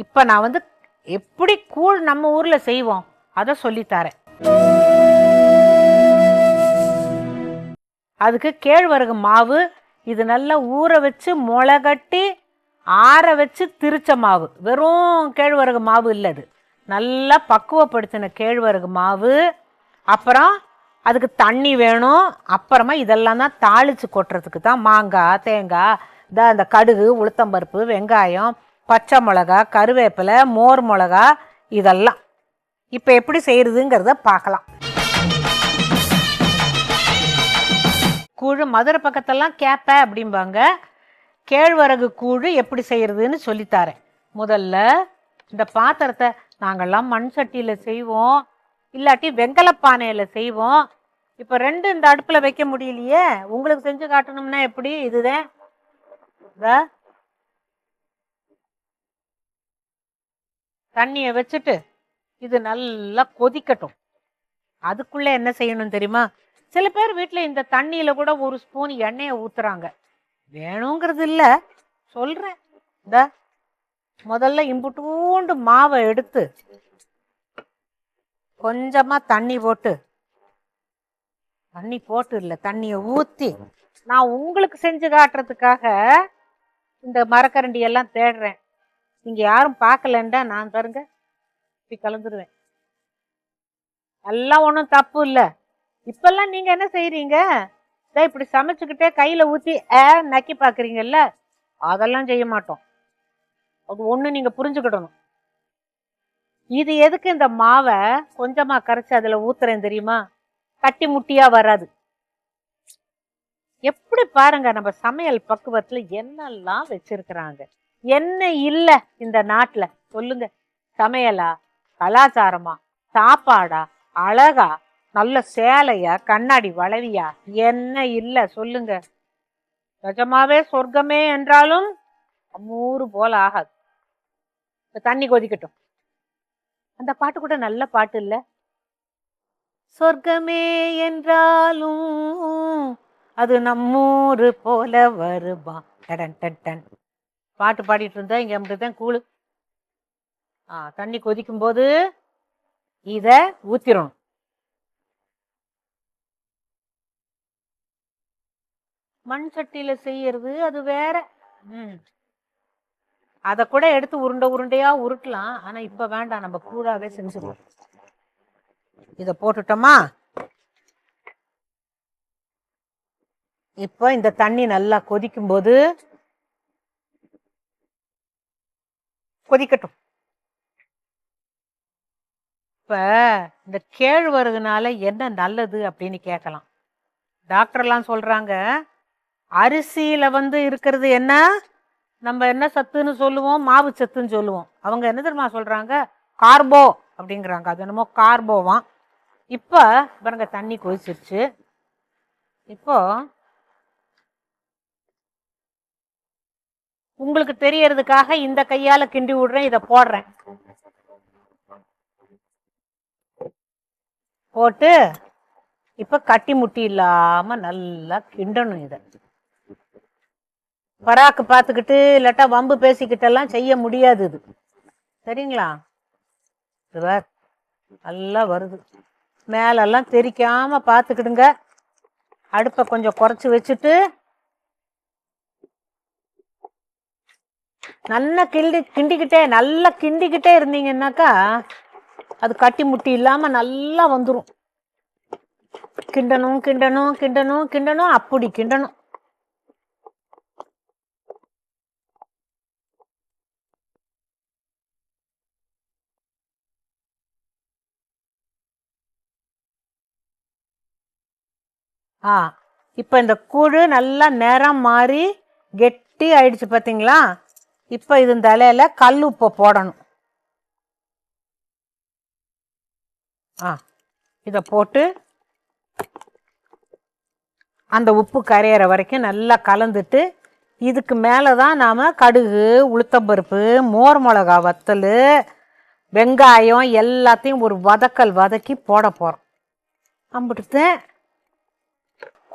இப்ப நான் வந்து எப்படி கூழ் நம்ம ஊர்ல செய்வோம் அதை சொல்லித்தரேன். அதுக்கு கேழ்வரகு மாவு இது நல்லா ஊற வச்சு முளைகட்டி ஆற வச்சு திரிச்ச மாவு, வெறும் கேழ்வரகு மாவு இல்லை, அது நல்லா பக்குவப்படுத்தின கேழ்வரகு மாவு. அப்புறம் அதுக்கு தண்ணி வேணும். அப்புறமா இதெல்லாம் தான் தாளித்து கொட்டுறதுக்கு தான் மாங்காய், தேங்காய், அந்த கடுகு, உளுத்தம்பருப்பு, வெங்காயம், பச்சை மிளகா, கருவேப்பிலை, மோர் மிளகா, இதெல்லாம் இப்போ எப்படி செய்கிறதுங்கிறத பார்க்கலாம். கூழ் மதுரை பக்கத்தெல்லாம் கேப்ப அப்படிம்பாங்க. கேழ்வரகு கூழ் எப்படி செய்கிறதுன்னு சொல்லித்தாரேன். முதல்ல இந்த பாத்திரத்தை நாங்கள்லாம் மண் சட்டியில் செய்வோம், இல்லாட்டி வெங்கலப்பானையில் செய்வோம். இப்போ ரெண்டு இந்த அடுப்பில் வைக்க முடியலையே, உங்களுக்கு செஞ்சு காட்டணும்னா எப்படி? இதுதான் தண்ணியை வச்சுட்டு இது நல்லா கொதிக்கட்டும். அதுக்குள்ளே என்ன செய்யணும் தெரியுமா? சில பேர் வீட்டில் இந்த தண்ணியில் கூட ஒரு ஸ்பூன் எண்ணெயை ஊற்றுறாங்க. வேணுங்கிறது இல்லை, சொல்கிறேன். முதல்ல இம்புட்டூண்டு மாவை எடுத்து கொஞ்சமாக தண்ணியை இல்லை தண்ணியை ஊற்றி நான் உங்களுக்கு செஞ்சு காட்டுறதுக்காக இந்த மரக்கரண்டியெல்லாம் தேடுறேன். நீங்கள் யாரும் பார்க்கலண்டா நான் பாருங்க இப்படி கலந்துருவேன். எல்லாம் ஒன்றும் தப்பு இல்லை. இப்பெல்லாம் நீங்கள் என்ன செய்கிறீங்க? இப்படி சமைச்சுக்கிட்டே கையில் ஊற்றி நக்கி பார்க்குறீங்கல்ல, அதெல்லாம் செய்ய மாட்டோம். அது ஒன்று நீங்கள் புரிஞ்சுக்கிடணும். இது எதுக்கு இந்த மாவை கொஞ்சமாக கரைச்சி அதில் ஊத்துறேன் தெரியுமா? கட்டி முட்டியாக வராது. எப்படி பாருங்க நம்ம சமையல் பக்குவத்தில் என்னெல்லாம் வச்சிருக்கிறாங்க. என்ன இல்லை இந்த நாட்டில் சொல்லுங்க? சமையலா, கலாச்சாரமா, சாப்பாடா, அழகா, நல்ல சேலையா, கண்ணாடி வளவியா, என்ன இல்லை சொல்லுங்க? நிஜமாவே சொர்க்கமே என்றாலும் 100 போல ஆகாது. தண்ணி கொதிக்கட்டும். அந்த பாட்டு கூட நல்ல பாட்டு இல்லை? சொர்க்கமே என்றாலும் அது நம்மூரு போல வருமா டன் டன் டன். பாட்டு பாடிட்டு இருந்தா இங்க அப்படிதான் கூழு. தண்ணி கொதிக்கும் போது இத ஊத்திரணும். மண் சட்டியில செய்யறது அது வேற. அதை கூட எடுத்து உருண்டை உருண்டையா உருட்டலாம். ஆனா இப்ப வேண்டாம், நம்ம கூழாவே செஞ்சுருவோம். இத போட்டுட்டோமா? இப்போ இந்த தண்ணி நல்லா கொதிக்கும் போது கொதிக்கட்டும். இப்ப இந்த கேழ்வரகுனால என்ன நல்லது அப்படின்னு கேட்கலாம். டாக்டர்லாம் சொல்றாங்க, அரிசியில இருக்கிறது என்ன, நம்ம என்ன சத்துன்னு சொல்லுவோம்? மாவு சத்துன்னு சொல்லுவோம். அவங்க என்ன தெரியுமா சொல்றாங்க? கார்போ அப்படிங்கிறாங்க. அது என்னமோ கார்போவாம். இப்போ பாருங்க தண்ணி கொதிச்சிருச்சு. இப்போ உங்களுக்கு தெரியறதுக்காக இந்த கையால கிண்டி விடுறேன். இதை போடுறேன். போட்டு இப்ப கட்டி முட்டி இல்லாம நல்லா கிண்டணும். இதை பராக்கு பார்த்துக்கிட்டு இல்லாட்டா வம்பு பேசிக்கிட்டெல்லாம் செய்ய முடியாது. இது சரிங்களா? நல்லா வருது. மேலெல்லாம் தெரிக்காம பார்த்துக்கிடுங்க. அடுப்பை கொஞ்சம் குறைச்சி வச்சுட்டு நல்லா கிண்டிக்கிட்டே இருந்தீங்கன்னாக்கா அது கட்டி முட்டி இல்லாம நல்லா வந்துடும். கிண்டணும் கிண்டணும் கிண்டணும் கிண்டணும், அப்படி கிண்டணும். இப்போ இந்த கூழ் நல்லா நிறம் மாறி கெட்டி ஆயிடுச்சு பார்த்தீங்களா? இப்போ இது இந்த இலையில கல் உப்பை போடணும். இதை போட்டு அந்த உப்பு கரையிற வரைக்கும் நல்லா கலந்துட்டு, இதுக்கு மேலே தான் நாம் கடுகு, உளுத்தம்பருப்பு, மோர் மிளகா வத்தல், வெங்காயம் எல்லாத்தையும் ஒரு வதக்கி போட போகிறோம். அம்பிட்டு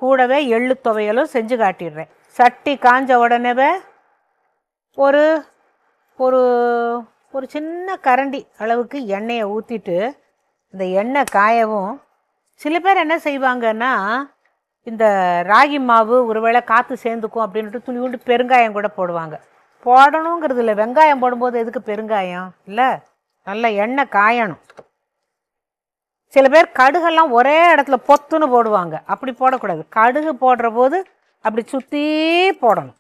கூடவே எள்ளு துவையலும் செஞ்சு காட்டிடுறேன். சட்டி காஞ்ச உடனேவே ஒரு ஒரு ஒரு சின்ன கரண்டி அளவுக்கு எண்ணெயை ஊற்றிட்டு இந்த எண்ணெய் காயவும் சில பேர் என்ன செய்வாங்கன்னா இந்த ராகி மாவு ஒருவேளை காற்று சேர்ந்துக்கும் அப்படின்ட்டு துளிவுண்டு பெருங்காயம் கூட போடுவாங்க. போடணுங்கிறது இல்லை, வெங்காயம் போடும்போது எதுக்கு பெருங்காயம் இல்லை, நல்ல எண்ணெய் காயணும். சில பேர் கடுகெல்லாம் ஒரே இடத்துல பொத்துன்னு போடுவாங்க, அப்படி போடக்கூடாது. கடுகு போடுற போது அப்படி சுற்றி போடணும்.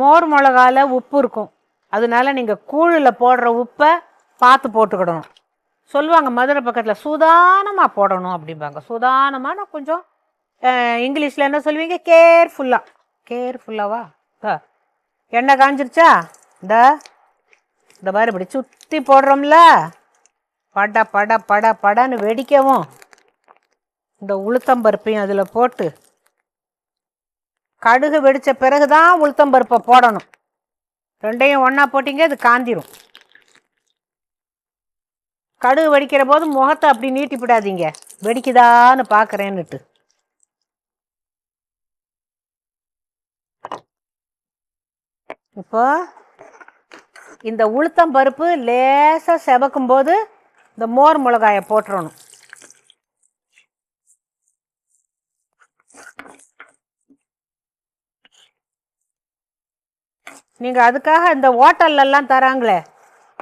மோர் மிளகால உப்பு இருக்கும், அதனால நீங்கள் கூழில் போடுற உப்பை பார்த்து போட்டுக்கிடணும். சொல்லுவாங்க மதுரை பக்கத்தில் சூதானமாக போடணும் அப்படிம்பாங்க. சூதானமாக கொஞ்சம் இங்கிலீஷில் என்ன சொல்லுவீங்க, கேர்ஃபுல்லாவா. எண்ணெய் காஞ்சிருச்சா, இந்த மாதிரி இப்படி சுற்றி போடுறோம்ல, பட பட பட படன்னு வெடிக்கவும் இந்த உளுத்தம்பருப்பையும் அதில் போட்டு கடுகு வெடித்த பிறகு தான் உளுத்தம்பருப்பை போடணும். ரெண்டையும் ஒன்றா போட்டிங்க அது காந்திரும். கடுகு வெடிக்கிற போது முகத்தை அப்படி நீட்டிவிடாதீங்க, வெடிக்குதான்னு பார்க்குறேன்னுட்டு. இப்போ இந்த உளுத்தம்பருப்பு லேசாக செவக்கும் போது இந்த மோர் மிளகாயை போட்டுறணும். நீங்கள் அதுக்காக இந்த ஹோட்டல்லலாம் தராங்களே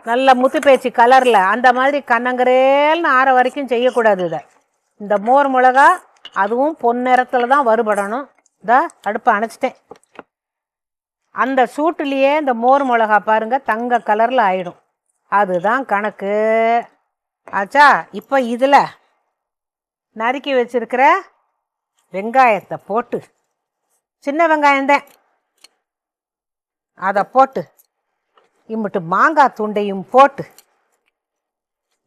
நல்ல முத்துப்பேச்சி கலரில், அந்த மாதிரி கண்ணங்கரேல்னு ஆற வரைக்கும் செய்யக்கூடாது. இதை இந்த மோர் மிளகா அதுவும் பொன்னிறத்தில் தான் வறுபடணும். அடுப்பை அணைச்சிட்டேன். அந்த சூட்டுலேயே இந்த மோர் மிளகா பாருங்கள் தங்க கலரில் ஆயிடும். அதுதான் கணக்கு ஆச்சா. இப்போ இதில் நறுக்கி வச்சிருக்கிற வெங்காயத்தை போட்டு, சின்ன வெங்காயம்தான், அதை போட்டு இம்பிட்டு மாங்காய் துண்டையும் போட்டு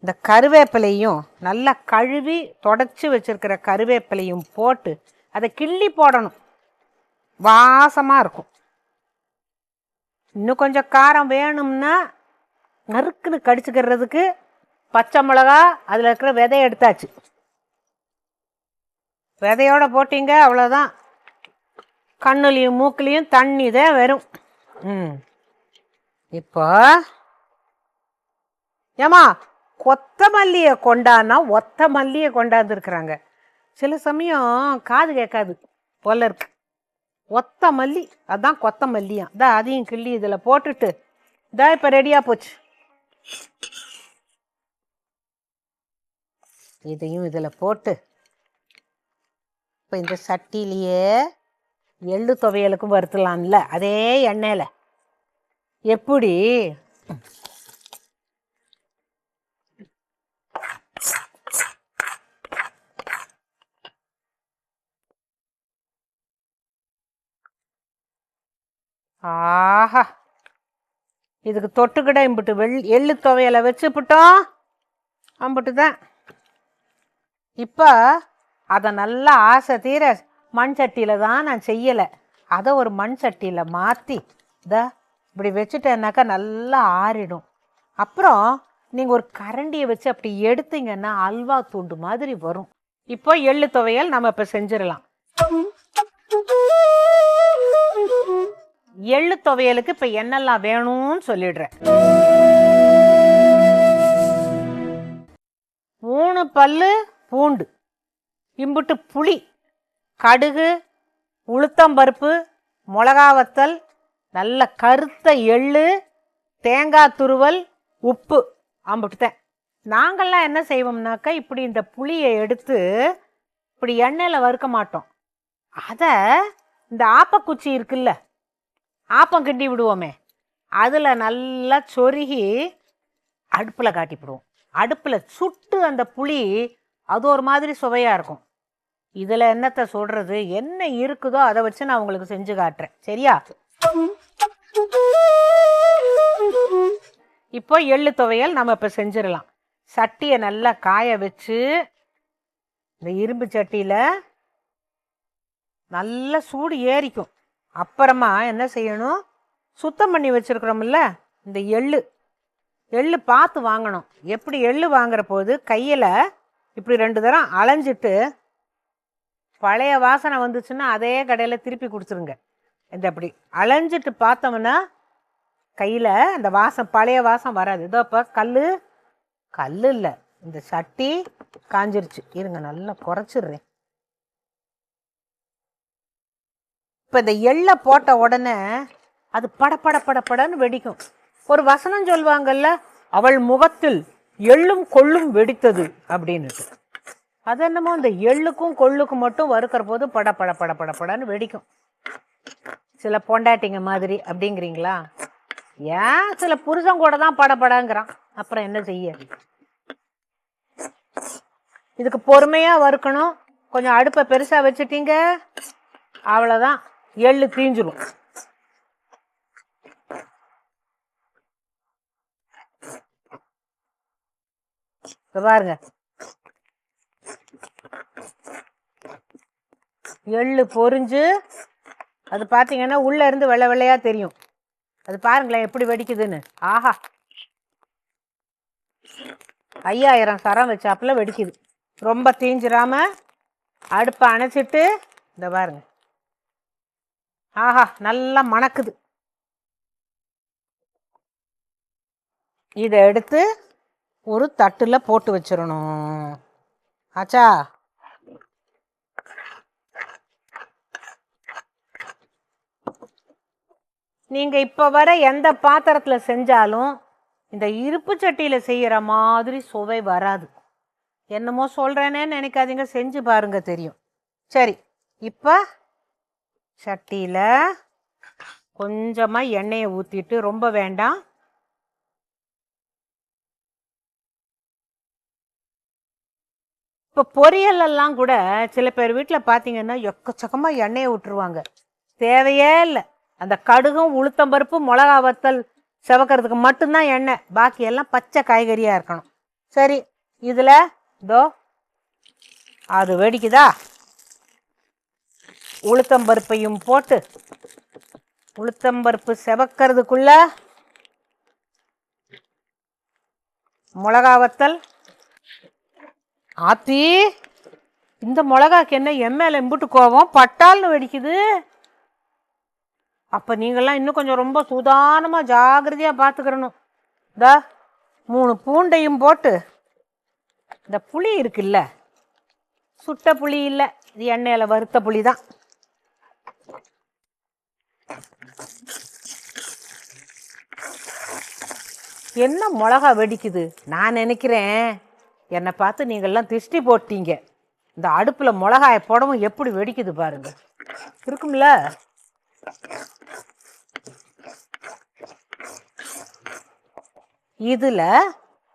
இந்த கருவேப்பிலையும் நல்லா கழுவி தொடச்சி வச்சிருக்கிற கருவேப்பிலையும் போட்டு அதை கிள்ளி போடணும். வாசமாக இருக்கும். இன்னும் கொஞ்சம் காரம் வேணும்னா நறுக்குன்னு கடிச்சுக்கிறதுக்கு பச்சை மிளகா அதில் இருக்கிற விதையை எடுத்தாச்சு, விதையோடு போட்டிங்க அவ்வளோதான். கண்ணுலையும் மூக்குலேயும் தண்ணி தான் வரும். இப்போ ஏமா கொத்தமல்லியை கொண்டான்னா ஒத்த மல்லியை கொண்டாந்துருக்குறாங்க. சில சமயம் காது கேட்காது போல இருக்கு. ஒத்த மல்லி, அதுதான் கொத்தமல்லியாம். அதையும் கிள்ளி இதில் போட்டுட்டு இப்போ ரெடியாக போச்சு. இதையும் இதில் போட்டு இப்போ இந்த சட்டிலேயே எள்ளு துவையலுக்கும் வறுத்துலாம்ல அதே எண்ணெயில். எப்படி ஆஹா, இதுக்கு தொட்டுக்கிட இம்பிட்டு எள்ளு துவையலை வச்சுப்பிட்டோம், அம்பிட்டு தான். இப்போ அதை நல்லா ஆசை தீர மண் சட்டியில் தான் நான் செய்யலை, அதை ஒரு மண் சட்டியில் மாற்றி இப்படி வச்சுட்டேன்னாக்கா நல்லா ஆறிடும். அப்புறம் நீங்கள் ஒரு கரண்டியை வச்சு அப்படி எடுத்தீங்கன்னா அல்வா தூண்டு மாதிரி வரும். இப்போ எள்ளு துவையல் நம்ம இப்போ செஞ்சிடலாம். எள்ளு துவையலுக்கு இப்போ என்னெல்லாம் வேணும்னு சொல்லிடுறேன். 3 பல்லு பூண்டு, இம்புட்டு புளி, கடுகு, உளுத்தம்பருப்பு, மிளகா வத்தல், நல்ல கருத்த எள்ளு, தேங்காய் துருவல், உப்பு, அம்புட்டுத்தேன். நாங்கள்லாம் என்ன செய்வோம்னாக்கா இப்படி இந்த புளியை எடுத்து இப்படி எண்ணெயில் வறுக்க மாட்டோம். அதை இந்த ஆப்பக்குச்சி இருக்குல்ல, ஆப்பம் கிண்டி விடுவோமே, அதில் நல்லா சொருகி அடுப்பில் காட்டிவிடுவோம். அடுப்பில் சுட்டு அந்த புளி அது ஒரு மாதிரி சுவையாக இருக்கும். இதில் என்னத்தை சொல்கிறது, என்ன இருக்குதோ அதை வச்சு நான் உங்களுக்கு செஞ்சு காட்டுறேன், சரியா? இப்போ எள்ளு துவையல் நம்ம இப்போ செஞ்சிடலாம். சட்டியை நல்லா காய வச்சு இந்த இரும்பு சட்டியில் நல்ல சூடு ஏறிக்கும். அப்புறமா என்ன செய்யணும், சுத்தம் பண்ணி வச்சுருக்குறோம்ல இந்த எள்ளு பார்த்து வாங்கணும். எப்படி எள்ளு வாங்குற போது கையில் இப்படி 2 தரம் அலைஞ்சிட்டு பழைய வாசனை வந்துச்சுன்னா அதே கடையில் திருப்பி கொடுத்துருங்க. இந்த அப்படி அலைஞ்சிட்டு பார்த்தோம்னா கையில் அந்த வாசம் பழைய வாசம் வராது. இதோ இப்போ கல் இல்லை, இந்த சட்டி காஞ்சிருச்சு. இருங்க நல்லா குறைச்சிடுறேன். இப்போ இந்த எள்ளை போட்ட உடனே அது படன்னு வெடிக்கும். ஒரு வசனம் சொல்லுவாங்கல்ல, அவள் முகத்தில் எள்ளும் கொள்ளும் வெடித்தது அப்படின்னுட்டு. அது என்னமோ இந்த எள்ளுக்கும் கொள்ளுக்கும் மட்டும் வறுக்கிற போது படன்னு வெடிக்கும். சில பொண்டாட்டிங்க மாதிரி அப்படிங்கிறீங்களா? ஏன் சில புருஷன் கூட தான் படங்கிறான். அப்புறம் என்ன செய்ய? இதுக்கு பொறுமையா வறுக்கணும். கொஞ்சம் அடுப்பை பெருசா வச்சுட்டீங்க, அவ்வளோதான், எள்ளு தீஞ்சிரும். பாருங்க, எள்ளு பொரிஞ்சு அது பார்த்தீங்கன்னா உள்ள இருந்து வெள்ளை வெள்ளையா தெரியும். அது பாருங்களேன் எப்படி வெடிக்குதுன்னு. ஆஹா, 5000 சரம் வச்சாப்புல வெடிக்குது. ரொம்ப தீஞ்சிராம அடுப்பை அணைச்சிட்டு இந்த பாருங்க, ஆஹா நல்லா மணக்குது. இதை எடுத்து ஒரு தட்டில் போட்டு வச்சிடணும். ஆச்சா? நீங்கள் இப்போ வர எந்த பாத்திரத்தில் செஞ்சாலும் இந்த இருப்பு சட்டியில் செய்கிற மாதிரி சுவை வராது. என்னமோ சொல்கிறேனே நினைக்காதீங்க, செஞ்சு பாருங்க தெரியும். சரி, இப்போ சட்டியில் கொஞ்சமாக எண்ணெயை ஊற்றிட்டு, ரொம்ப வேண்டாம். இப்போ பொரியலெல்லாம் கூட சில பேர் வீட்டில் பார்த்தீங்கன்னா எக்கச்சக்கமாக எண்ணெயை விட்டுருவாங்க. தேவையே இல்லை. அந்த கடுகும் உளுத்தம்பருப்பு மிளகா வத்தல் செவக்கிறதுக்கு மட்டும்தான் எண்ணெய், பாக்கி எல்லாம் பச்சை காய்கறியாக இருக்கணும். சரி, இதில் இதோ அது வெடிக்குதா, உளுத்தம்பருப்பையும் போட்டு உளுத்தம்பருப்பு செவக்கிறதுக்குள்ள மிளகா வத்தல் ஆத்தி. இந்த மிளகாக்கு என்ன எம்மேல எம்பிட்டு கோவம், பட்டால்னு வெடிக்குது. அப்போ நீங்கள்லாம் இன்னும் கொஞ்சம் ரொம்ப சூதானமாக ஜாகிரதையாக பார்த்துக்கிறணும். இந்த 3 பூண்டையும் போட்டு, இந்த புளி இருக்குல்ல, சுட்ட புளி இல்லை, இது எண்ணெயில் வறுத்த புளி தான். என்ன மிளகா வெடிக்குது? நான் நினைக்கிறேன் என்னை பார்த்து நீங்கள்லாம் திருஷ்டி போட்டீங்க. இந்த அடுப்பில் மிளகாயை போடவும் எப்படி வெடிக்குது பாருங்க, இருக்கும்ல. இதில்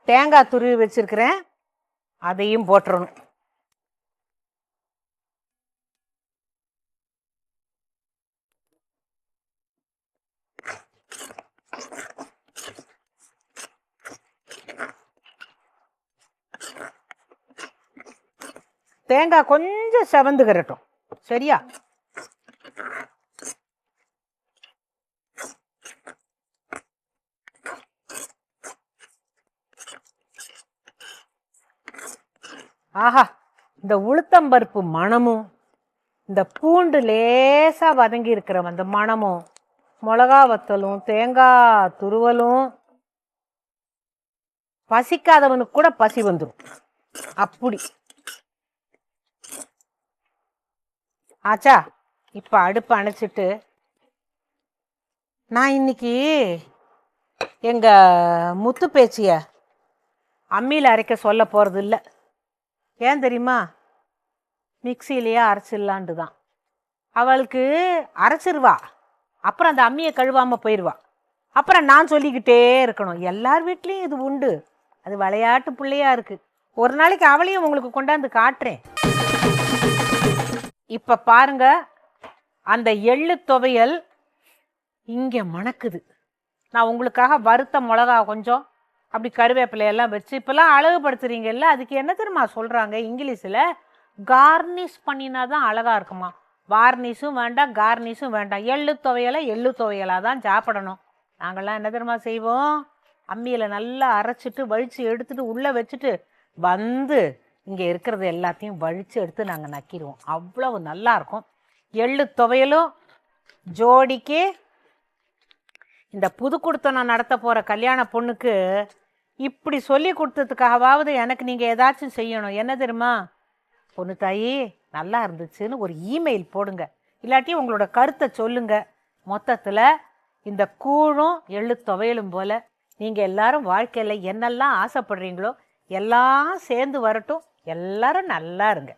தேங்காய் துருவி வச்சிருக்கிறேன், அதையும் போட்டுறணும். தேங்காய் கொஞ்சம் செவந்துக்கிறட்டும், சரியா? ஆஹா, இந்த உளுத்தம்பருப்பு மணமும் இந்த பூண்டு லேசாக வதங்கி இருக்கிற அந்த மணமும் மிளகா வத்தலும் தேங்காய் துருவலும் பசிக்காதவனுக்கு கூட பசி வந்துடும். அப்படி ஆச்சா? இப்போ அடுப்பு அணைச்சிட்டு, நான் இன்னைக்கு எங்கள் முத்து பேச்சிய அம்மியில் அரைக்க சொல்ல போகிறது இல்லை. ஏன் தெரியுமா? மிக்சியிலேயே அரைச்சிடலான்ட்டு தான். அவளுக்கு அரைச்சிருவா, அப்புறம் அந்த அம்மியை கழுவாமல் போயிடுவா. அப்புறம் நான் சொல்லிக்கிட்டே இருக்கணும். எல்லார் வீட்லேயும் இது உண்டு, அது விளையாட்டு பிள்ளையா இருக்குது. ஒரு நாளைக்கு அவளையும் உங்களுக்கு கொண்டாந்து காட்டுறேன். இப்போ பாருங்க, அந்த எள்ளு துவையல் இங்கே மணக்குது. நான் உங்களுக்காக வறுத்த மிளகா கொஞ்சம் அப்படி கருவேப்பிலையெல்லாம் வச்சு, இப்போல்லாம் அழகுபடுத்துறீங்கல்ல, அதுக்கு என்ன தெரியுமா சொல்கிறாங்க இங்கிலீஷில்? கார்னிஷ் பண்ணினா தான் அழகாக இருக்குமா. வார்னிஷும் வேண்டாம், கார்னிஷும் வேண்டாம். எள்ளு துவையலாக தான் சாப்பிடணும். நாங்கள்லாம் என்ன தெரியுமா செய்வோம்? அம்மியில் நல்லா அரைச்சிட்டு வழித்து எடுத்துட்டு உள்ளே வச்சுட்டு வந்து இங்கே இருக்கிறது எல்லாத்தையும் வழித்து எடுத்து நாங்கள் நக்கிடுவோம். அவ்வளவு நல்லாயிருக்கும். எள்ளு துவையலும் ஜோடிக்கு இந்த புது குடுத்தனம் நடத்த போகிற கல்யாண பொண்ணுக்கு இப்படி சொல்லி கொடுத்ததுக்காகவாவது எனக்கு நீங்கள் ஏதாச்சும் செய்யணும். என்ன தெரியுமா? பொண்ணு தாயி நல்லா இருந்துச்சுன்னு ஒரு இமெயில் போடுங்க, இல்லாட்டி உங்களோட கருத்தை சொல்லுங்க. மொத்தத்தில் இந்த கூழும் எள்ளு துவையலும் போல் நீங்கள் எல்லாரும் வாழ்க்கையில் என்னெல்லாம் ஆசைப்படுறீங்களோ எல்லாம் சேர்ந்து வரட்டும். எல்லாரும் நல்லா இருங்க.